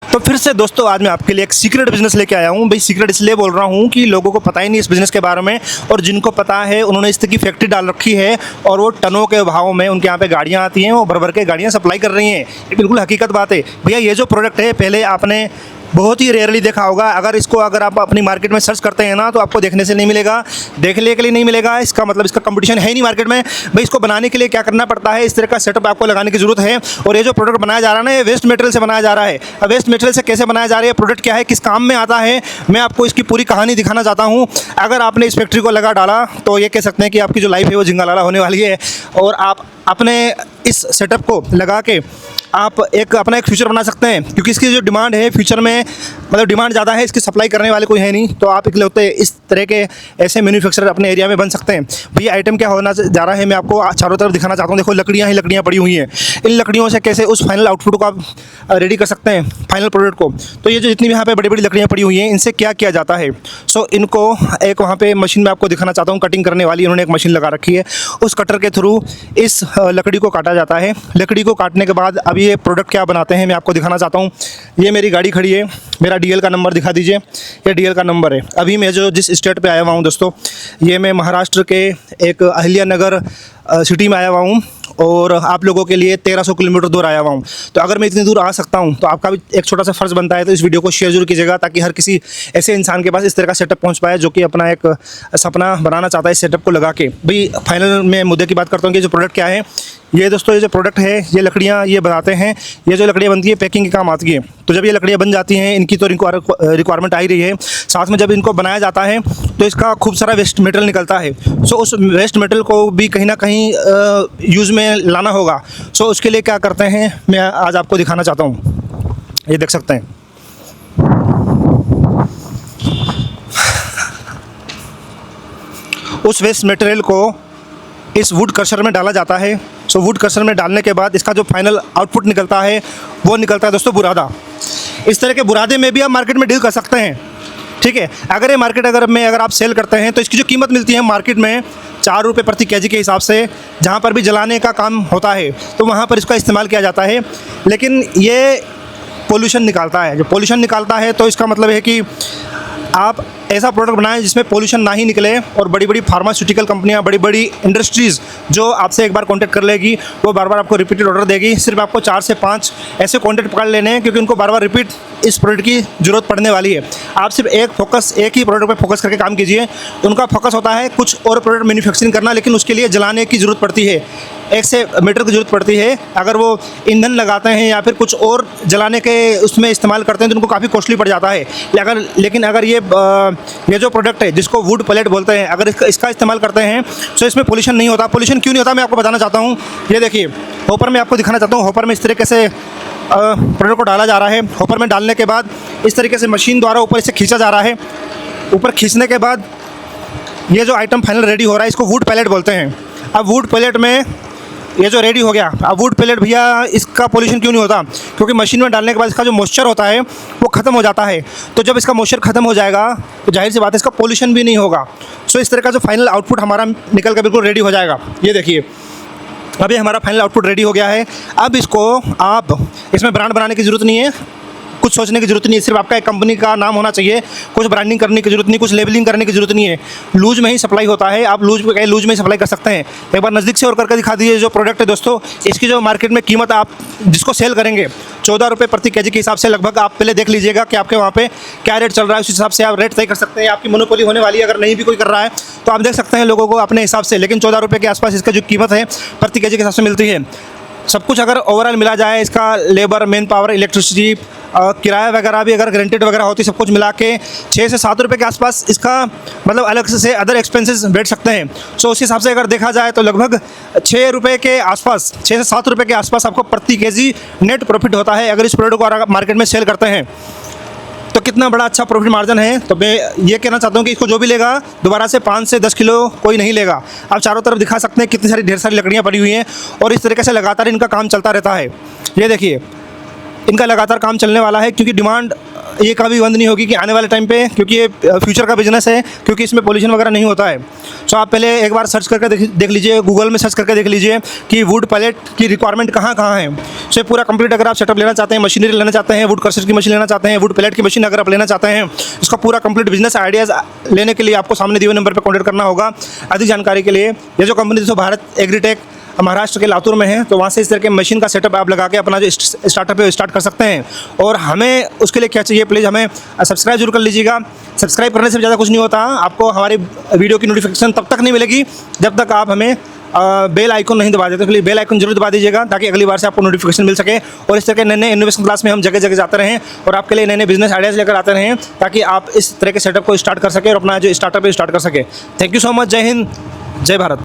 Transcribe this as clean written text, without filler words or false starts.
तो फिर से दोस्तों आज मैं आपके लिए एक सीक्रेट बिजनेस लेके आया हूँ। भाई सीक्रेट इसलिए बोल रहा हूँ कि लोगों को पता ही नहीं इस बिज़नेस के बारे में, और जिनको पता है उन्होंने इस तरह की फैक्ट्री डाल रखी है और वो टनों के भाव में उनके यहाँ पे गाड़ियाँ आती हैं, वो भर भर के गाड़ियाँ सप्लाई कर रही हैं। ये बिल्कुल हकीकत बात है भैया। ये जो प्रोडक्ट है पहले आपने बहुत ही रेयरली देखा होगा। अगर आप अपनी मार्केट में सर्च करते हैं ना तो आपको देखने से नहीं मिलेगा, देखने के लिए नहीं मिलेगा। इसका मतलब इसका कंपटीशन है ही नहीं मार्केट में। भाई इसको बनाने के लिए क्या करना पड़ता है, इस तरह का सेटअप आपको लगाने की जरूरत है। और ये जो प्रोडक्ट बनाया जा रहा है ना, ये वेस्ट मटेरियल से बनाया जा रहा है। अब वेस्ट मटेरियल से कैसे बनाया जा रहा है, प्रोडक्ट क्या है, किस काम में आता है, मैं आपको इसकी पूरी कहानी दिखाना चाहता हूँ। अगर आपने इस फैक्ट्री को लगा डाला तो ये कह सकते हैं कि आपकी जो लाइफ है वो झिंगालाला होने वाली है। और आप अपने इस सेटअप को लगा के आप अपना एक फ्यूचर बना सकते हैं, क्योंकि इसकी जो डिमांड है फ्यूचर में, मतलब डिमांड ज़्यादा है, इसकी सप्लाई करने वाले कोई है नहीं। तो आप इकलौते इस तरह के ऐसे मैन्युफैक्चरर अपने एरिया में बन सकते हैं। भैया आइटम क्या होना जा रहा है मैं आपको चारों तरफ दिखाना चाहता हूँ। देखो लकड़ियाँ ही लकड़ियाँ पड़ी हुई हैं। इन लकड़ियों से कैसे उस फाइनल आउटपुट को आप रेडी कर सकते हैं, फाइनल प्रोडक्ट को। तो ये जो जितनी भी यहाँ पे बड़ी बड़ी लकड़ियाँ पड़ी हुई हैं, इनसे क्या किया जाता है। सो इनको एक वहाँ पे मशीन में आपको दिखाना चाहता हूँ, कटिंग करने वाली इन्होंने एक मशीन लगा रखी है। उस कटर के थ्रू इस लकड़ी को काटा जाता है। लकड़ी को काटने के बाद अब ये प्रोडक्ट क्या बनाते हैं मैं आपको दिखाना चाहता हूँ। ये मेरी गाड़ी खड़ी है, मेरा डीएल का नंबर दिखा दीजिए। ये डीएल का नंबर है। अभी मैं जिस स्टेट पे आया हुआ हूँ दोस्तों, ये मैं महाराष्ट्र के एक अहिल्यानगर सिटी में आया हुआ हूँ, और आप लोगों के लिए 1300 किलोमीटर दूर आया हुआ हूँ। तो अगर मैं इतनी दूर आ सकता हूँ तो आपका भी एक छोटा सा फ़र्ज़ बनता है, तो इस वीडियो को शेयर जरूर कीजिएगा, ताकि हर किसी ऐसे इंसान के पास इस तरह का सेटअप पहुँच पाए जो कि अपना एक सपना बनाना चाहता है इस सेटअप को लगा के। भाई फाइनल में मुद्दे की बात करता हूँ कि जो प्रोडक्ट क्या है। ये दोस्तों ये जो प्रोडक्ट है, ये लकड़ियाँ ये बनाते हैं। ये जो लकड़ियाँ बनती है पैकिंग के काम आती है। तो जब ये लकड़ियाँ बन जाती हैं, इनकी तो रिक्वायरमेंट आ ही रही है, साथ में जब इनको बनाया जाता है तो इसका खूब सारा वेस्ट मटेरियल निकलता है। सो उस वेस्ट मटेरियल को भी कहीं ना कहीं यूज़ में लाना होगा। सो उसके लिए क्या करते हैं मैं आज आपको दिखाना चाहता हूँ। ये देख सकते हैं, उस वेस्ट मटेरियल को इस वुड क्रशर में डाला जाता है। सो वुड क्रशर में डालने के बाद इसका जो फाइनल आउटपुट निकलता है वो निकलता है दोस्तों बुरादा। इस तरह के बुरादे में भी आप मार्केट में डील कर सकते हैं, ठीक है। अगर ये मार्केट अगर आप सेल करते हैं तो इसकी जो कीमत मिलती है मार्केट में 4 रुपये प्रति केजी के हिसाब से। जहाँ पर भी जलाने का काम होता है तो वहाँ पर इसका इस्तेमाल किया जाता है। लेकिन ये पोल्यूशन निकालता है। जब पोल्यूशन निकालता है तो इसका मतलब है कि आप ऐसा प्रोडक्ट बनाएं जिसमें पोल्यूशन ना ही निकले, और बड़ी बड़ी फार्मास्यूटिकल कंपनियां, बड़ी बड़ी इंडस्ट्रीज़ जो आपसे एक बार कांटेक्ट कर लेगी वो बार बार आपको रिपीटेड ऑर्डर देगी। सिर्फ आपको 4 से 5 ऐसे कांटेक्ट पकड़ लेने हैं, क्योंकि उनको बार बार रिपीट इस प्रोडक्ट की ज़रूरत पड़ने वाली है। आप सिर्फ एक ही प्रोडक्ट पर फोकस करके काम कीजिए। उनका फोकस होता है कुछ और प्रोडक्ट मैन्युफैक्चरिंग करना, लेकिन उसके लिए जलाने की ज़रूरत पड़ती है, एक से मीटर की ज़रूरत पड़ती है। अगर वो ईंधन लगाते हैं या फिर कुछ और जलाने के उसमें इस्तेमाल करते हैं तो उनको काफ़ी कॉस्टली पड़ जाता है। लेकिन अगर ये जो प्रोडक्ट है जिसको वुड पैलेट बोलते हैं, अगर इसका इस्तेमाल करते हैं तो इसमें पोल्यूशन नहीं होता। पोल्यूशन क्यों नहीं होता मैं आपको बताना चाहता हूँ। ये देखिए हॉपर में आपको दिखाना चाहता हूँ। हॉपर में इस तरीके से प्रोडक्ट को डाला जा रहा है। हॉपर में डालने के बाद इस तरीके से मशीन द्वारा ऊपर इसे खींचा जा रहा है। ऊपर खींचने के बाद ये जो आइटम फाइनल रेडी हो रहा है इसको वुड पैलेट बोलते हैं। अब वुड पैलेट में ये जो रेडी हो गया, अब वुड पैलेट भैया इसका पोल्यूशन क्यों नहीं होता, क्योंकि मशीन में डालने के बाद इसका जो मॉइस्चर होता है वो ख़त्म हो जाता है। तो जब इसका मॉइस्चर ख़त्म हो जाएगा तो जाहिर सी बात है इसका पोल्यूशन भी नहीं होगा। सो इस तरह का जो फाइनल आउटपुट हमारा निकल कर बिल्कुल रेडी हो जाएगा। ये देखिए अभी हमारा फाइनल आउटपुट रेडी हो गया है। अब इसमें ब्रांड बनाने की ज़रूरत नहीं है, कुछ सोचने की ज़रूरत नहीं है। सिर्फ आपका एक कंपनी का नाम होना चाहिए, कुछ ब्रांडिंग करने की ज़रूरत नहीं, कुछ लेबलिंग करने की ज़रूरत नहीं है। लूज में ही सप्लाई होता है, आप लूज में ही सप्लाई कर सकते हैं। एक बार नज़दीक से और करके दिखा दीजिए जो प्रोडक्ट है दोस्तों। इसकी जो मार्केट में कीमत आप जिसको सेल करेंगे 14 रुपये प्रति केजी के हिसाब से लगभग। आप पहले देख लीजिएगा कि आपके वहाँ पे क्या रेट चल रहा है, उस हिसाब से आप रेट तय कर सकते हैं। आपकी मोनोपोली होने वाली है, अगर नहीं भी कोई कर रहा है तो आप देख सकते हैं लोगों को अपने हिसाब से। लेकिन 14 रुपये के आसपास इसका जो कीमत है प्रति केजी के हिसाब से मिलती है। सब कुछ अगर ओवरऑल मिला जाए, इसका लेबर, मैन पावर, इलेक्ट्रिसिटी, किराया वगैरह भी अगर गारंटेड वगैरह होती, सब कुछ मिला के 6 से 7 रुपये के आसपास इसका मतलब अलग से अदर एक्सपेंसेस बैठ सकते हैं। सो उस हिसाब से अगर देखा जाए तो लगभग 6 रुपये के आसपास, 6 से 7 रुपये के आसपास आपको प्रति केजी नेट प्रॉफिट होता है अगर इस प्रोडक्ट को मार्केट में सेल करते हैं। तो कितना बड़ा अच्छा प्रॉफिट मार्जिन है। तो मैं ये कहना चाहता हूँ कि इसको जो भी लेगा दोबारा से 5 से 10 किलो कोई नहीं लेगा। आप चारों तरफ दिखा सकते हैं कितनी सारी ढेर सारी लकड़ियाँ पड़ी हुई हैं, और इस तरीके से लगातार इनका काम चलता रहता है। ये देखिए इनका लगातार काम चलने वाला है, क्योंकि डिमांड ये कभी बंद नहीं होगी कि आने वाले टाइम पे, क्योंकि ये फ्यूचर का बिजनेस है, क्योंकि इसमें पोल्यूशन वगैरह नहीं होता है। सो आप पहले एक बार सर्च करके देख लीजिए, गूगल में सर्च करके देख लीजिए कि वुड पैलेट की रिक्वायरमेंट कहाँ कहाँ है। सो पूरा कंप्लीट अगर आप सेटअप लेना चाहते हैं, मशीनरी लेना चाहते हैं, वुड क्रशर की मशीन लेना चाहते हैं, वुड पैलेट की मशीन अगर आप लेना चाहते हैं, इसका पूरा कंप्लीट बिजनेस आइडियाज़ लेने के लिए आपको सामने दिए हुए नंबर पर कॉन्टैक्ट करना होगा। अधिक जानकारी के लिए ये जो कंपनी दोस्तों भारत एग्रीटेक महाराष्ट्र के लातूर में है, तो वहाँ से इस तरह के मशीन का सेटअप आप लगा के अपना जो स्टार्टअप है वो स्टार्ट कर सकते हैं। और हमें उसके लिए क्या चाहिए, प्लीज़ हमें सब्सक्राइब जरूर कर लीजिएगा। सब्सक्राइब करने से ज़्यादा कुछ नहीं होता, आपको हमारी वीडियो की नोटिफिकेशन तब तक नहीं मिलेगी जब तक आप हमें बेल आइकन नहीं दबा देते। तो बेल आइकन जरूर दबा दीजिएगा ताकि अगली बार से आपको नोटिफिकेशन मिल सके। और इस तरह के नए नए इनोवेशन क्लास में हम जगह जगह जाते रहें और आपके लिए नए नए बिजनेस आइडियाज़ लेकर आते रहें, ताकि आप इस तरह के सेटअप को स्टार्ट कर सकें और अपना जो स्टार्टअप है स्टार्ट कर सकें। Thank you so much. जय हिंद, जय भारत।